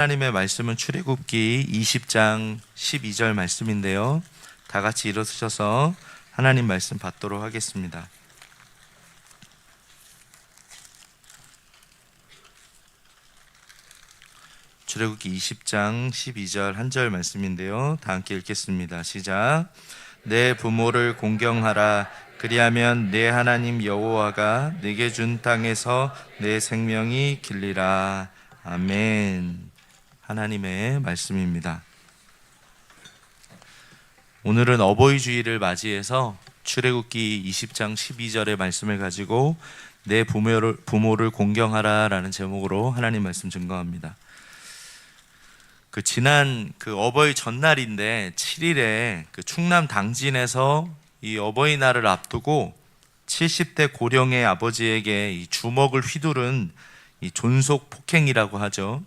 하나님의 말씀은 출애굽기 20장 12절 말씀인데요. 다 같이 일어서셔서 하나님 말씀 받도록 하겠습니다. 출애굽기 20장 12절 한 절 말씀인데요. 다 함께 읽겠습니다. 시작. 내 부모를 공경하라. 그리하면 내 하나님 여호와가 내게 준 땅에서 내 생명이 길리라. 아멘. 하나님의 말씀입니다. 오늘은 어버이 주일을 맞이해서 출애굽기 20장 12절의 말씀을 가지고 내 부모를 공경하라 라는 제목으로 하나님 말씀 증거합니다. 지난 어버이 전날인데 7일에 충남 당진에서 이 어버이날을 앞두고 70대 고령의 아버지에게 이 주먹을 휘두른 이 존속 폭행이라고 하죠.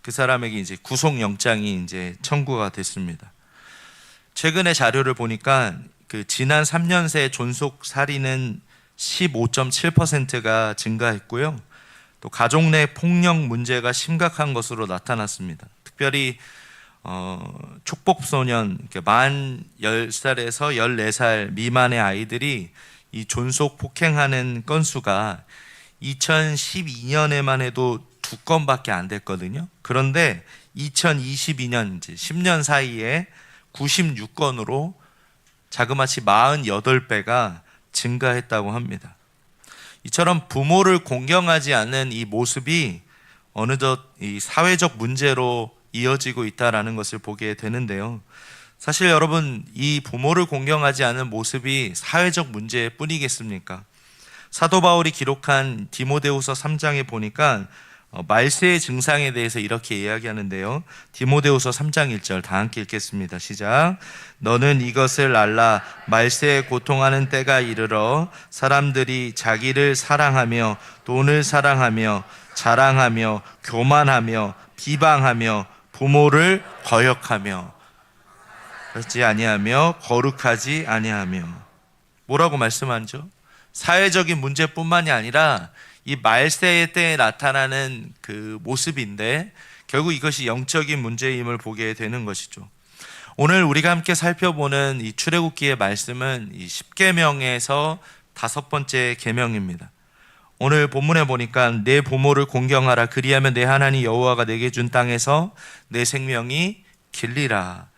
그 사람에게 이제 구속영장이 이제 청구가 됐습니다. 최근에 자료를 보니까 지난 3년 새 존속 살인은 15.7%가 증가했고요. 또 가족 내 폭력 문제가 심각한 것으로 나타났습니다. 특별히 촉법소년 만 10살에서 14살 미만의 아이들이 이 존속 폭행하는 건수가 2012년에만 해도 2건밖에 안 됐거든요. 그런데 2022년 이제 10년 사이에 96건으로 자그마치 48배가 증가했다고 합니다. 이처럼 부모를 공경하지 않는 이 모습이 어느덧 이 사회적 문제로 이어지고 있다는 것을 보게 되는데요. 사실 여러분, 이 부모를 공경하지 않는 모습이 사회적 문제뿐이겠습니까? 사도 바울이 기록한 디모데후서 3장에 보니까 말세의 증상에 대해서 이렇게 이야기하는데요. 디모데후서 3장 1절 다 함께 읽겠습니다. 시작. 너는 이것을 알라. 말세에 고통하는 때가 이르러 사람들이 자기를 사랑하며 돈을 사랑하며 자랑하며 교만하며 비방하며 부모를 거역하며 그렇지 아니하며 거룩하지 아니하며. 뭐라고 말씀하죠? 사회적인 문제뿐만이 아니라 이 말세의 때에 나타나는 그 모습인데 결국 이것이 영적인 문제임을 보게 되는 것이죠. 오늘 우리가 함께 살펴보는 이 출애굽기의 말씀은 이 10계명에서 5번째 계명입니다. 오늘 본문에 보니까 내 부모를 공경하라. 그리하면 내 하나님 여호와가 내게 준 땅에서 내 생명이 길리라.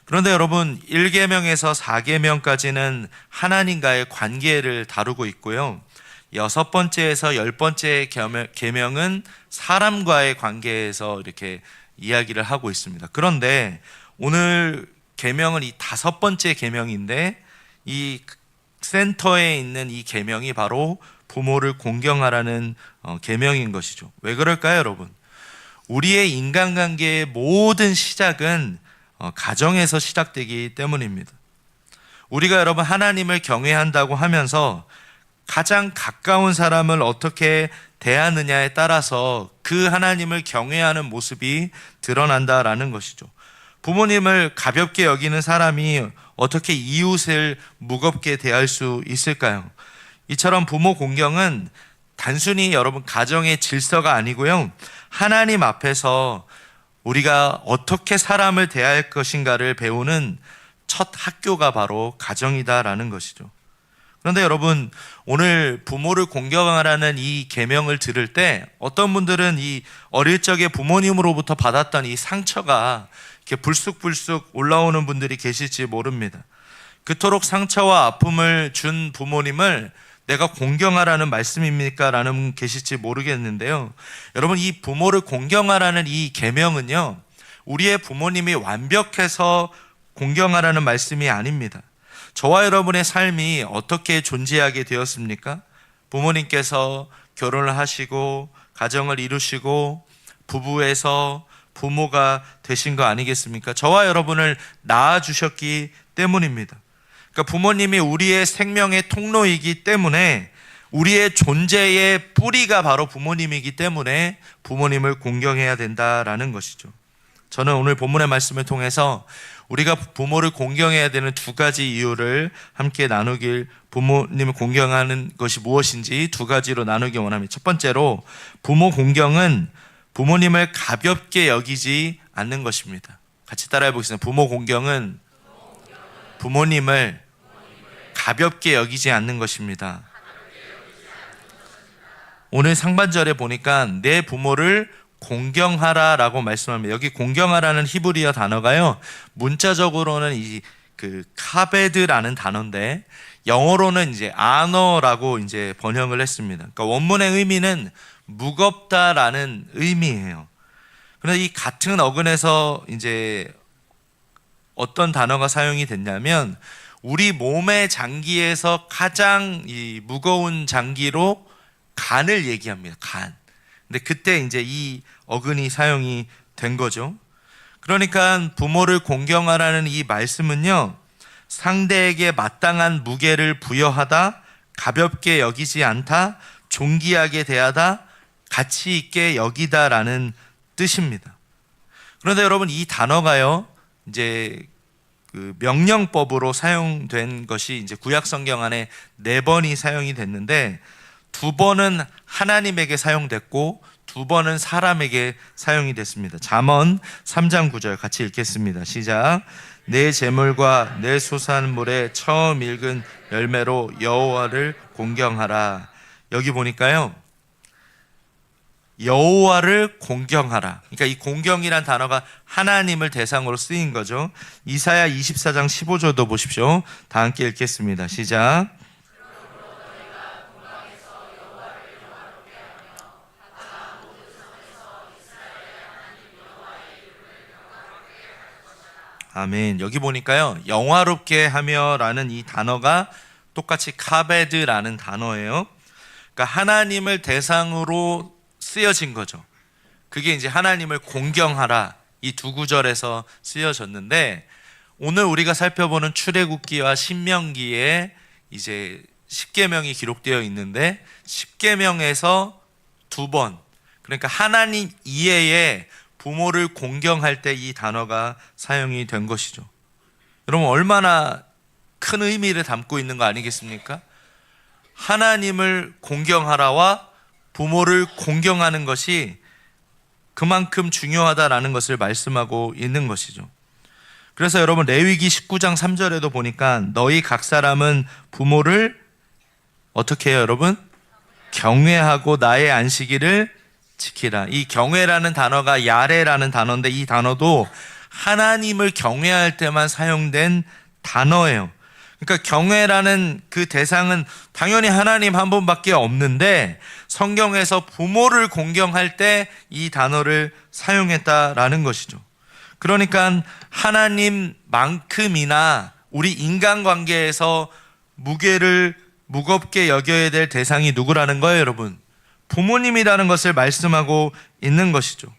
그런데 여러분, 1계명에서 4계명까지는 하나님과의 관계를 다루고 있고요. 6번째에서 10번째 계명은 사람과의 관계에서 이렇게 이야기를 하고 있습니다. 그런데 오늘 계명은 이 5번째 계명인데 이 센터에 있는 이 계명이 바로 부모를 공경하라는 계명인 것이죠. 왜 그럴까요, 여러분? 우리의 인간관계의 모든 시작은 가정에서 시작되기 때문입니다. 우리가 여러분 하나님을 경외한다고 하면서 가장 가까운 사람을 어떻게 대하느냐에 따라서 그 하나님을 경외하는 모습이 드러난다라는 것이죠. 부모님을 가볍게 여기는 사람이 어떻게 이웃을 무겁게 대할 수 있을까요? 이처럼 부모 공경은 단순히 여러분 가정의 질서가 아니고요. 하나님 앞에서 우리가 어떻게 사람을 대할 것인가를 배우는 첫 학교가 바로 가정이다라는 것이죠. 그런데 여러분, 오늘 부모를 공경하라는 이 계명을 들을 때 어떤 분들은 이 어릴 적에 부모님으로부터 받았던 이 상처가 이렇게 불쑥불쑥 올라오는 분들이 계실지 모릅니다. 그토록 상처와 아픔을 준 부모님을 내가 공경하라는 말씀입니까? 라는 분 계실지 모르겠는데요. 여러분, 이 부모를 공경하라는 이 계명은요, 우리의 부모님이 완벽해서 공경하라는 말씀이 아닙니다. 저와 여러분의 삶이 어떻게 존재하게 되었습니까? 부모님께서 결혼을 하시고 가정을 이루시고 부부에서 부모가 되신 거 아니겠습니까? 저와 여러분을 낳아주셨기 때문입니다. 그러니까 부모님이 우리의 생명의 통로이기 때문에 우리의 존재의 뿌리가 바로 부모님이기 때문에 부모님을 공경해야 된다라는 것이죠. 저는 오늘 본문의 말씀을 통해서 우리가 부모를 공경해야 되는 두 가지 이유를 함께 나누길, 부모님을 공경하는 것이 무엇인지 두 가지로 나누기 원합니다. 첫 번째로, 부모 공경은 부모님을 가볍게 여기지 않는 것입니다. 같이 따라해 보겠습니다. 부모 공경은 부모님을 가볍게 여기지 않는 것입니다. 오늘 상반절에 보니까 내 부모를 공경하라라고 말씀합니다. 여기 공경하라는 히브리어 단어가요, 문자적으로는 그 카베드라는 단어인데 영어로는 이제 아너라고 이제 번역을 했습니다. 그러니까 원문의 의미는 무겁다라는 의미예요. 그런데 이 같은 어근에서 이제 어떤 단어가 사용이 됐냐면, 우리 몸의 장기에서 가장 이 무거운 장기로 간을 얘기합니다. 간. 근데 그때 이제 이 어근이 사용이 된 거죠. 그러니까 부모를 공경하라는 이 말씀은요, 상대에게 마땅한 무게를 부여하다, 가볍게 여기지 않다, 존귀하게 대하다, 가치 있게 여기다라는 뜻입니다. 그런데 여러분, 이 단어가요, 이제 그 명령법으로 사용된 것이 이제 구약 성경 안에 4번이 사용이 됐는데, 2번은 하나님에게 사용됐고 2번은 사람에게 사용이 됐습니다. 잠언 3장 9절 같이 읽겠습니다. 시작. 내 재물과 내 소산물의 처음 익은 열매로 여호와를 공경하라. 여기 보니까요, 여호와를 공경하라. 그러니까 이 공경이란 단어가 하나님을 대상으로 쓰인 거죠. 이사야 24장 15절도 보십시오. 다 함께 읽겠습니다. 시작. 아멘. 여기 보니까요, 영화롭게 하며 라는 이 단어가 똑같이 카베드라는 단어예요. 그러니까 하나님을 대상으로 쓰여진 거죠. 그게 이제 하나님을 공경하라, 이 두 구절에서 쓰여졌는데, 오늘 우리가 살펴보는 출애굽기와 신명기에 이제 10계명이 기록되어 있는데, 10계명에서 2번, 그러니까 하나님 이외에 부모를 공경할 때 이 단어가 사용이 된 것이죠. 여러분, 얼마나 큰 의미를 담고 있는 거 아니겠습니까? 하나님을 공경하라와 부모를 공경하는 것이 그만큼 중요하다라는 것을 말씀하고 있는 것이죠. 그래서 여러분, 레위기 19장 3절에도 보니까 너희 각 사람은 부모를 어떻게 해요, 여러분? 경외하고 나의 안식일을 지키라. 이 경외라는 단어가 야레라는 단어인데, 이 단어도 하나님을 경외할 때만 사용된 단어예요. 그러니까 경외라는 그 대상은 당연히 하나님 한 분밖에 없는데, 성경에서 부모를 공경할 때 이 단어를 사용했다라는 것이죠. 그러니까 하나님만큼이나 우리 인간관계에서 무게를 무겁게 여겨야 될 대상이 누구라는 거예요, 여러분? 부모님이라는 것을 말씀하고 있는 것이죠.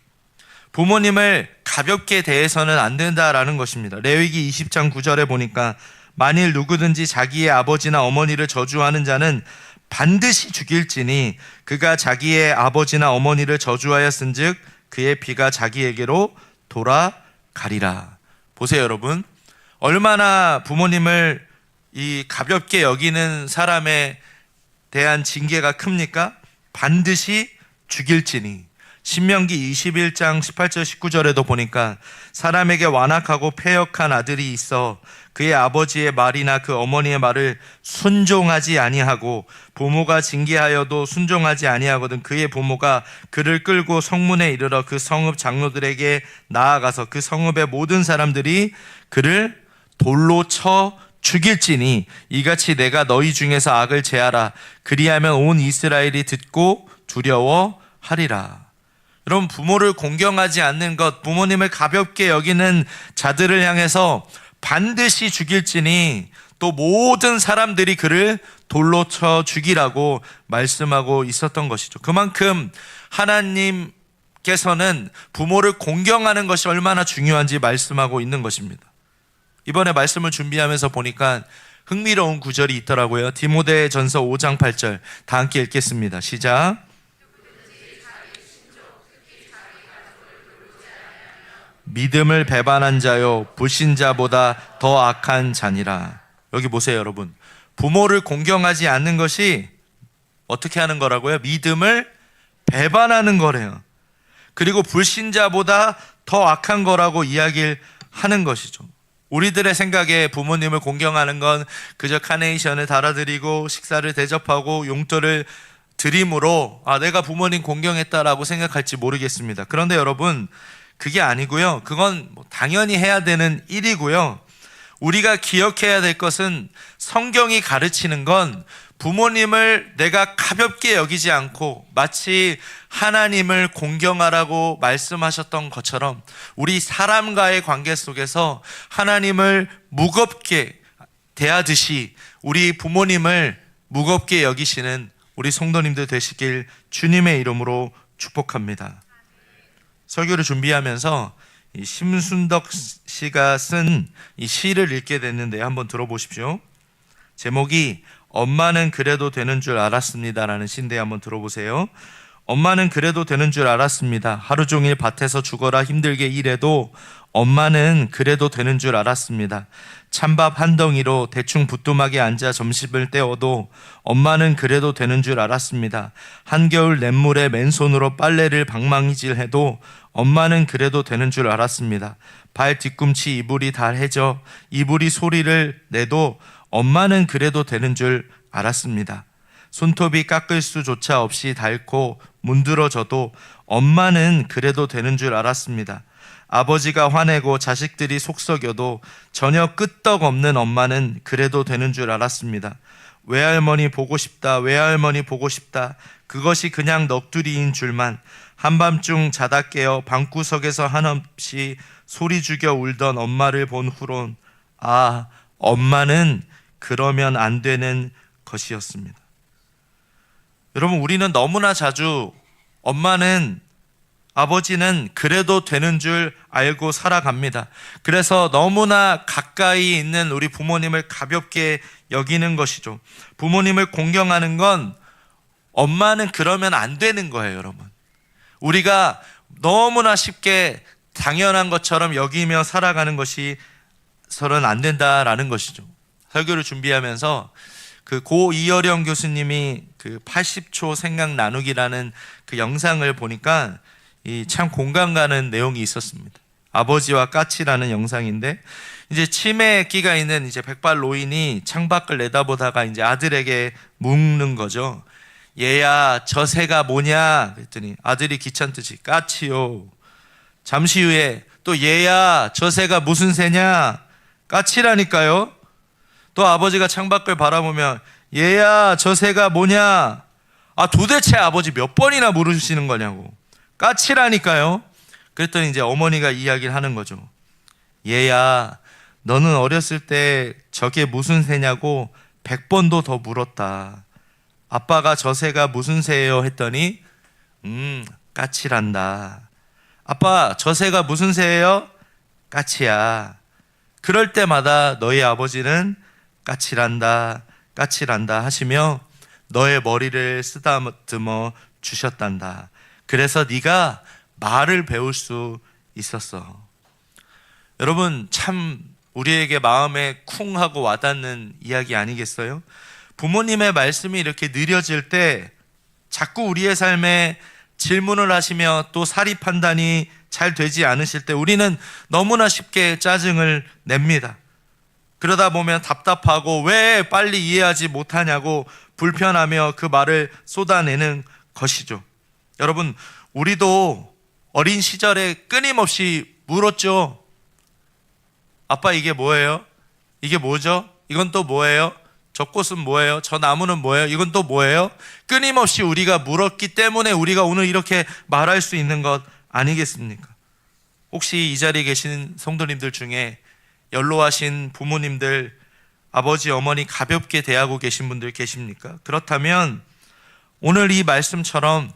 부모님을 가볍게 대해서는 안 된다라는 것입니다. 레위기 20장 9절에 보니까, 만일 누구든지 자기의 아버지나 어머니를 저주하는 자는 반드시 죽일지니 그가 자기의 아버지나 어머니를 저주하였은즉 그의 피가 자기에게로 돌아가리라. 보세요, 여러분. 얼마나 부모님을 이 가볍게 여기는 사람에 대한 징계가 큽니까? 반드시 죽일지니. 신명기 21장 18절 19절에도 보니까, 사람에게 완악하고 패역한 아들이 있어 그의 아버지의 말이나 그 어머니의 말을 순종하지 아니하고 부모가 징계하여도 순종하지 아니하거든 그의 부모가 그를 끌고 성문에 이르러 그 성읍 장로들에게 나아가서 그 성읍의 모든 사람들이 그를 돌로 쳐 죽일지니 이같이 내가 너희 중에서 악을 제하라. 그리하면 온 이스라엘이 듣고 두려워하리라. 여러분, 부모를 공경하지 않는 것, 부모님을 가볍게 여기는 자들을 향해서 반드시 죽일지니 또 모든 사람들이 그를 돌로 쳐 죽이라고 말씀하고 있었던 것이죠. 그만큼 하나님께서는 부모를 공경하는 것이 얼마나 중요한지 말씀하고 있는 것입니다. 이번에 말씀을 준비하면서 보니까 흥미로운 구절이 있더라고요. 디모데전서 5장 8절 다 함께 읽겠습니다. 시작. 믿음을 배반한 자요 불신자보다 더 악한 자니라. 여기 보세요, 여러분. 부모를 공경하지 않는 것이 어떻게 하는 거라고요? 믿음을 배반하는 거래요. 그리고 불신자보다 더 악한 거라고 이야기를 하는 것이죠. 우리들의 생각에 부모님을 공경하는 건 그저 카네이션을 달아드리고 식사를 대접하고 용돈을 드림으로 내가 부모님 공경했다라고 생각할지 모르겠습니다. 그런데 여러분, 그게 아니고요. 그건 당연히 해야 되는 일이고요. 우리가 기억해야 될 것은 성경이 가르치는 건 부모님을 내가 가볍게 여기지 않고 마치 하나님을 공경하라고 말씀하셨던 것처럼 우리 사람과의 관계 속에서 하나님을 무겁게 대하듯이 우리 부모님을 무겁게 여기시는 우리 성도님들 되시길 주님의 이름으로 축복합니다. 설교를 준비하면서 이 심순덕 씨가 쓴 이 시를 읽게 됐는데 한번 들어보십시오. 제목이 엄마는 그래도 되는 줄 알았습니다라는 시인데 한번 들어보세요. 엄마는 그래도 되는 줄 알았습니다. 하루 종일 밭에서 죽어라 힘들게 일해도 엄마는 그래도 되는 줄 알았습니다. 찬밥 한 덩이로 대충 부뚜막에 앉아 점심을 때워도 엄마는 그래도 되는 줄 알았습니다. 한겨울 냇물에 맨손으로 빨래를 방망이질해도 엄마는 그래도 되는 줄 알았습니다. 발 뒤꿈치 이불이 달해져 이불이 소리를 내도 엄마는 그래도 되는 줄 알았습니다. 손톱이 깎을 수조차 없이 닳고 문드러져도 엄마는 그래도 되는 줄 알았습니다. 아버지가 화내고 자식들이 속썩여도 전혀 끄떡없는 엄마는 그래도 되는 줄 알았습니다. 외할머니 보고 싶다, 외할머니 보고 싶다. 그것이 그냥 넋두리인 줄만 한밤중 자다 깨어 방구석에서 한없이 소리 죽여 울던 엄마를 본 후론 엄마는 그러면 안 되는 것이었습니다. 여러분, 우리는 너무나 자주 엄마는 아버지는 그래도 되는 줄 알고 살아갑니다. 그래서 너무나 가까이 있는 우리 부모님을 가볍게 여기는 것이죠. 부모님을 공경하는 건 엄마는 그러면 안 되는 거예요, 여러분. 우리가 너무나 쉽게 당연한 것처럼 여기며 살아가는 것이 서는 안 된다라는 것이죠. 설교를 준비하면서 그 고 이어령 교수님이 그 80초 생각 나누기라는 그 영상을 보니까 이 참 공감 가는 내용이 있었습니다. 아버지와 까치라는 영상인데, 이제 치매에 끼가 있는 이제 백발 노인이 창밖을 내다보다가 이제 아들에게 묻는 거죠. 얘야, 저 새가 뭐냐? 그랬더니 아들이 귀찮듯이 까치요. 잠시 후에 또 얘야, 저 새가 무슨 새냐? 까치라니까요. 또 아버지가 창밖을 바라보면 얘야, 저 새가 뭐냐? 도대체 아버지 몇 번이나 물으시는 거냐고. 까치라니까요. 그랬더니 이제 어머니가 이야기를 하는 거죠. 얘야, 너는 어렸을 때 저게 무슨 새냐고 100번도 더 물었다. 아빠가 저 새가 무슨 새예요? 했더니 까치란다. 아빠, 저 새가 무슨 새예요? 까치야. 그럴 때마다 너희 아버지는 까치란다, 까치란다 하시며 너의 머리를 쓰다듬어 주셨단다. 그래서 네가 말을 배울 수 있었어. 여러분, 참 우리에게 마음에 쿵 하고 와닿는 이야기 아니겠어요? 부모님의 말씀이 이렇게 느려질 때 자꾸 우리의 삶에 질문을 하시며 또 사리 판단이 잘 되지 않으실 때 우리는 너무나 쉽게 짜증을 냅니다. 그러다 보면 답답하고 왜 빨리 이해하지 못하냐고 불편하며 그 말을 쏟아내는 것이죠. 여러분, 우리도 어린 시절에 끊임없이 물었죠. 아빠, 이게 뭐예요? 이게 뭐죠? 이건 또 뭐예요? 저 꽃은 뭐예요? 저 나무는 뭐예요? 이건 또 뭐예요? 끊임없이 우리가 물었기 때문에 우리가 오늘 이렇게 말할 수 있는 것 아니겠습니까? 혹시 이 자리에 계신 성도님들 중에 연로하신 부모님들, 아버지, 어머니 가볍게 대하고 계신 분들 계십니까? 그렇다면 오늘 이 말씀처럼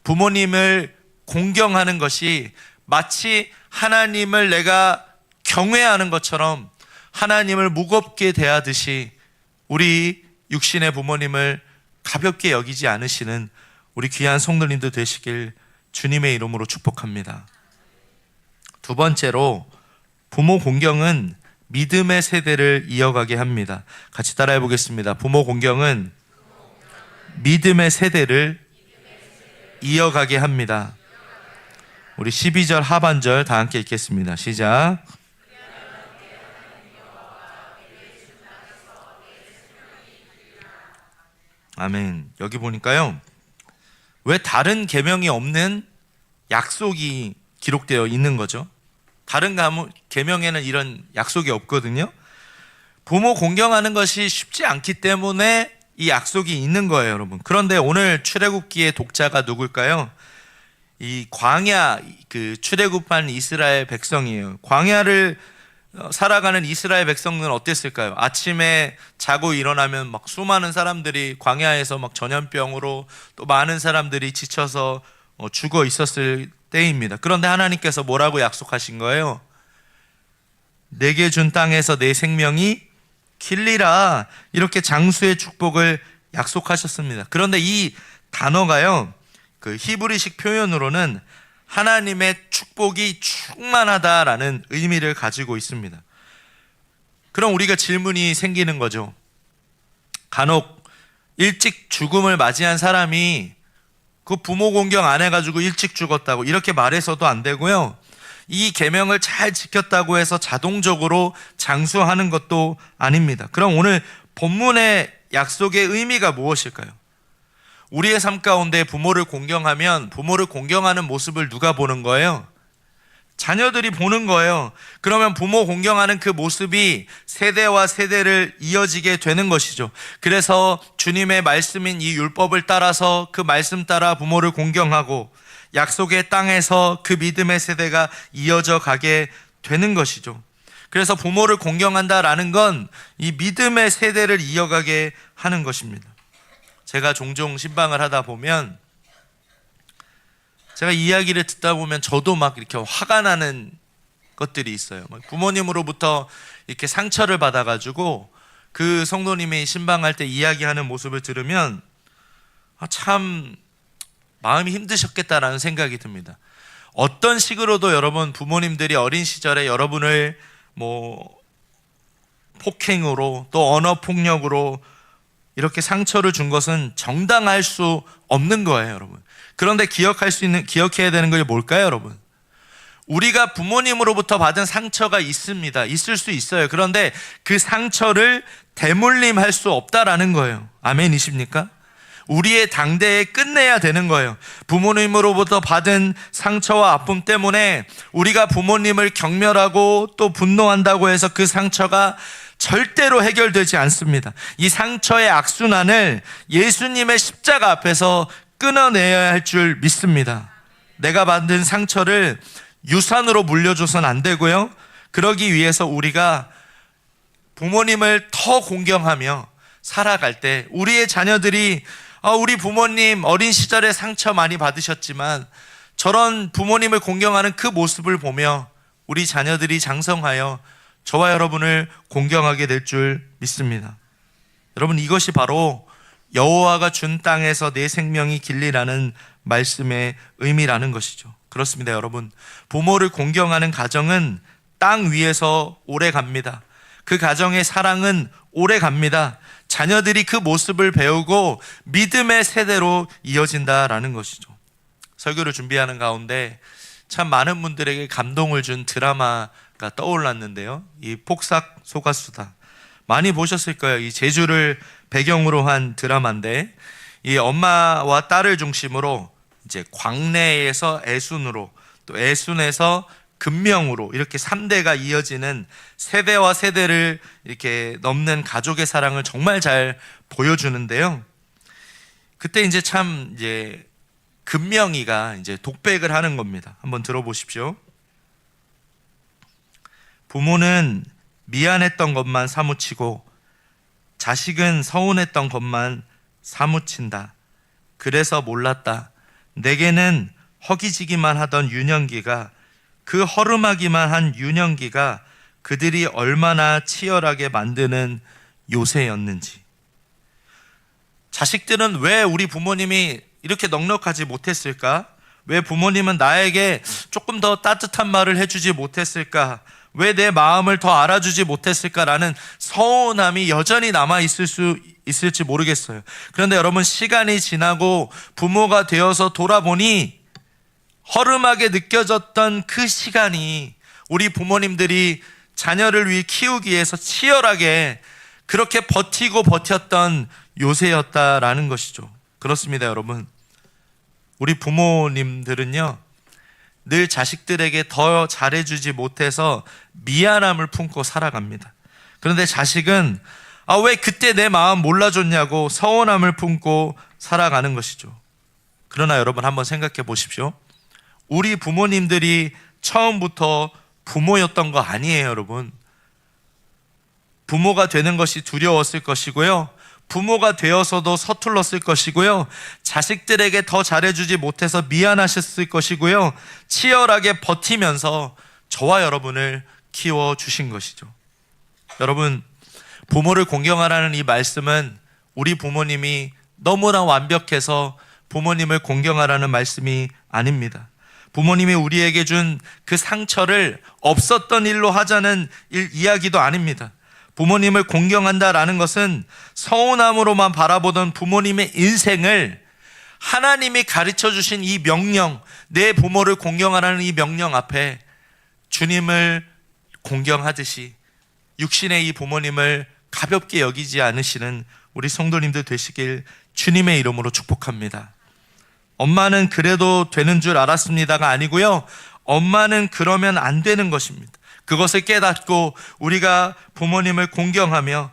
부모님을 공경하는 것이 마치 하나님을 내가 경외하는 것처럼 하나님을 무겁게 대하듯이 우리 육신의 부모님을 가볍게 여기지 않으시는 우리 귀한 성도님들 되시길 주님의 이름으로 축복합니다. 두 번째로 부모 공경은 믿음의 세대를 이어가게 합니다. 같이 따라해 보겠습니다. 부모 공경은 믿음의 세대를 이어가게 합니다. 우리 12절 하반절 다 함께 읽겠습니다. 시작. 아멘. 여기 보니까요, 왜 다른 계명이 없는 약속이 기록되어 있는 거죠? 다른 계명에는 이런 약속이 없거든요. 부모 공경하는 것이 쉽지 않기 때문에 이 약속이 있는 거예요, 여러분. 그런데 오늘 출애굽기의 독자가 누굴까요? 이 광야, 출애굽한 이스라엘 백성이에요. 광야를 살아가는 이스라엘 백성들은 어땠을까요? 아침에 자고 일어나면 막 수많은 사람들이 광야에서 막 전염병으로, 또 많은 사람들이 지쳐서 죽어 있었을 때입니다. 그런데 하나님께서 뭐라고 약속하신 거예요? 내게 준 땅에서 내 생명이 길리라, 이렇게 장수의 축복을 약속하셨습니다. 그런데 이 단어가요, 그 히브리식 표현으로는 하나님의 축복이 충만하다라는 의미를 가지고 있습니다. 그럼 우리가 질문이 생기는 거죠. 간혹 일찍 죽음을 맞이한 사람이 그 부모 공경 안 해가지고 일찍 죽었다고 이렇게 말해서도 안 되고요, 이 계명을 잘 지켰다고 해서 자동적으로 장수하는 것도 아닙니다. 그럼 오늘 본문의 약속의 의미가 무엇일까요? 우리의 삶 가운데 부모를 공경하면 부모를 공경하는 모습을 누가 보는 거예요? 자녀들이 보는 거예요. 그러면 부모 공경하는 그 모습이 세대와 세대를 이어지게 되는 것이죠. 그래서 주님의 말씀인 이 율법을 따라서 그 말씀 따라 부모를 공경하고 약속의 땅에서 그 믿음의 세대가 이어져 가게 되는 것이죠. 그래서 부모를 공경한다라는 건 이 믿음의 세대를 이어가게 하는 것입니다. 제가 종종 신방을 하다 보면, 제가 이야기를 듣다 보면 저도 막 이렇게 화가 나는 것들이 있어요. 부모님으로부터 이렇게 상처를 받아가지고 그 성도님이 신방할 때 이야기하는 모습을 들으면 참 마음이 힘드셨겠다라는 생각이 듭니다. 어떤 식으로도 여러분 부모님들이 어린 시절에 여러분을 폭행으로 또 언어 폭력으로 이렇게 상처를 준 것은 정당할 수 없는 거예요, 여러분. 그런데 기억해야 되는 게 뭘까요, 여러분? 우리가 부모님으로부터 받은 상처가 있습니다. 있을 수 있어요. 그런데 그 상처를 대물림할 수 없다라는 거예요. 아멘이십니까? 우리의 당대에 끝내야 되는 거예요. 부모님으로부터 받은 상처와 아픔 때문에 우리가 부모님을 경멸하고 또 분노한다고 해서 그 상처가 절대로 해결되지 않습니다. 이 상처의 악순환을 예수님의 십자가 앞에서 끊어내야 할 줄 믿습니다. 내가 받은 상처를 유산으로 물려줘서는 안 되고요, 그러기 위해서 우리가 부모님을 더 공경하며 살아갈 때 우리의 자녀들이 우리 부모님 어린 시절에 상처 많이 받으셨지만 저런 부모님을 공경하는 그 모습을 보며 우리 자녀들이 장성하여 저와 여러분을 공경하게 될 줄 믿습니다. 여러분, 이것이 바로 여호와가 준 땅에서 내 생명이 길리라는 말씀의 의미라는 것이죠. 그렇습니다, 여러분. 부모를 공경하는 가정은 땅 위에서 오래 갑니다. 그 가정의 사랑은 오래 갑니다. 자녀들이 그 모습을 배우고 믿음의 세대로 이어진다라는 것이죠. 설교를 준비하는 가운데 참 많은 분들에게 감동을 준 드라마가 떠올랐는데요, 이 폭삭 소가수다. 많이 보셨을 거예요. 이 제주를 배경으로 한 드라마인데, 이 엄마와 딸을 중심으로 이제 광내에서 애순으로, 또 애순에서 금명으로 이렇게 3대가 이어지는 세대와 세대를 이렇게 넘는 가족의 사랑을 정말 잘 보여주는데요. 그때 이제 금명이가 이제 독백을 하는 겁니다. 한번 들어보십시오. 부모는 미안했던 것만 사무치고 자식은 서운했던 것만 사무친다. 그래서 몰랐다. 내게는 허기지기만 하던 유년기가, 그 허름하기만 한 유년기가 그들이 얼마나 치열하게 만드는 요새였는지. 자식들은 왜 우리 부모님이 이렇게 넉넉하지 못했을까? 왜 부모님은 나에게 조금 더 따뜻한 말을 해주지 못했을까? 왜 내 마음을 더 알아주지 못했을까라는 서운함이 여전히 있을지 모르겠어요. 그런데 여러분, 시간이 지나고 부모가 되어서 돌아보니 허름하게 느껴졌던 그 시간이 우리 부모님들이 자녀를 위해 키우기 위해서 치열하게 그렇게 버텼던 요새였다라는 것이죠. 그렇습니다, 여러분. 우리 부모님들은요, 늘 자식들에게 더 잘해주지 못해서 미안함을 품고 살아갑니다. 그런데 자식은 왜 그때 내 마음 몰라줬냐고 서운함을 품고 살아가는 것이죠. 그러나 여러분, 한번 생각해 보십시오. 우리 부모님들이 처음부터 부모였던 거 아니에요, 여러분. 부모가 되는 것이 두려웠을 것이고요, 부모가 되어서도 서툴렀을 것이고요, 자식들에게 더 잘해주지 못해서 미안하셨을 것이고요, 치열하게 버티면서 저와 여러분을 키워주신 것이죠. 여러분, 부모를 공경하라는 이 말씀은 우리 부모님이 너무나 완벽해서 부모님을 공경하라는 말씀이 아닙니다. 부모님이 우리에게 준 그 상처를 없었던 일로 하자는 이야기도 아닙니다. 부모님을 공경한다라는 것은 서운함으로만 바라보던 부모님의 인생을 하나님이 가르쳐 주신 이 명령, 내 부모를 공경하라는 이 명령 앞에 주님을 공경하듯이 육신의 이 부모님을 가볍게 여기지 않으시는 우리 성도님들 되시길 주님의 이름으로 축복합니다. 엄마는 그래도 되는 줄 알았습니다가 아니고요, 엄마는 그러면 안 되는 것입니다. 그것을 깨닫고 우리가 부모님을 공경하며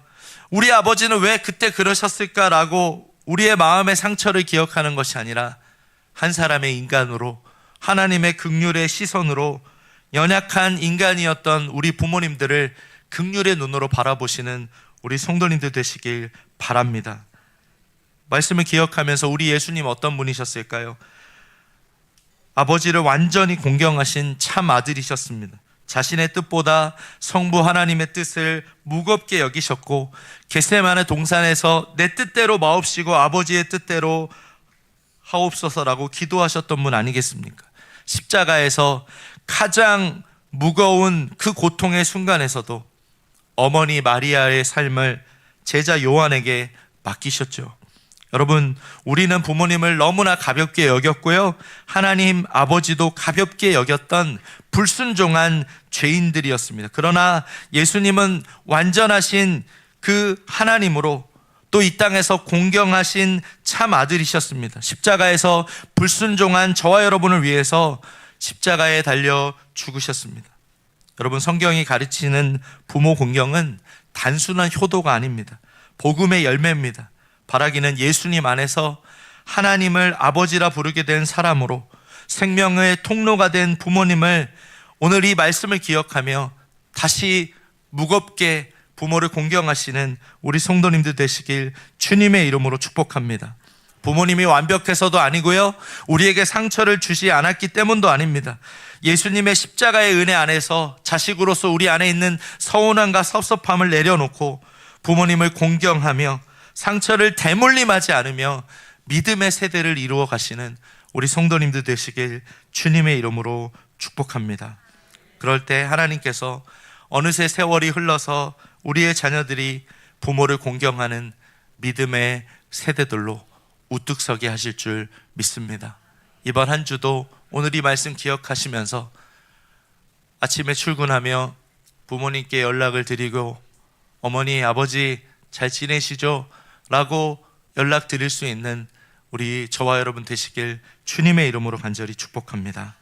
우리 아버지는 왜 그때 그러셨을까라고 우리의 마음의 상처를 기억하는 것이 아니라 한 사람의 인간으로, 하나님의 긍휼의 시선으로 연약한 인간이었던 우리 부모님들을 긍휼의 눈으로 바라보시는 우리 성도님들 되시길 바랍니다. 말씀을 기억하면서 우리 예수님 어떤 분이셨을까요? 아버지를 완전히 공경하신 참 아들이셨습니다. 자신의 뜻보다 성부 하나님의 뜻을 무겁게 여기셨고, 겟세마네 동산에서 내 뜻대로 마옵시고 아버지의 뜻대로 하옵소서라고 기도하셨던 분 아니겠습니까? 십자가에서 가장 무거운 그 고통의 순간에서도 어머니 마리아의 삶을 제자 요한에게 맡기셨죠. 여러분, 우리는 부모님을 너무나 가볍게 여겼고요, 하나님 아버지도 가볍게 여겼던 불순종한 죄인들이었습니다. 그러나 예수님은 완전하신 그 하나님으로 또 이 땅에서 공경하신 참 아들이셨습니다. 십자가에서 불순종한 저와 여러분을 위해서 십자가에 달려 죽으셨습니다. 여러분, 성경이 가르치는 부모 공경은 단순한 효도가 아닙니다. 복음의 열매입니다. 바라기는 예수님 안에서 하나님을 아버지라 부르게 된 사람으로 생명의 통로가 된 부모님을 오늘 이 말씀을 기억하며 다시 무겁게 부모를 공경하시는 우리 성도님들 되시길 주님의 이름으로 축복합니다. 부모님이 완벽해서도 아니고요, 우리에게 상처를 주지 않았기 때문도 아닙니다. 예수님의 십자가의 은혜 안에서 자식으로서 우리 안에 있는 서운함과 섭섭함을 내려놓고 부모님을 공경하며 상처를 대물림하지 않으며 믿음의 세대를 이루어 가시는 우리 성도님들 되시길 주님의 이름으로 축복합니다. 그럴 때 하나님께서 어느새 세월이 흘러서 우리의 자녀들이 부모를 공경하는 믿음의 세대들로 우뚝 서게 하실 줄 믿습니다. 이번 한 주도 오늘 이 말씀 기억하시면서 아침에 출근하며 부모님께 연락을 드리고 어머니, 아버지 잘 지내시죠? 라고 연락 드릴 수 있는 우리 저와 여러분 되시길 주님의 이름으로 간절히 축복합니다.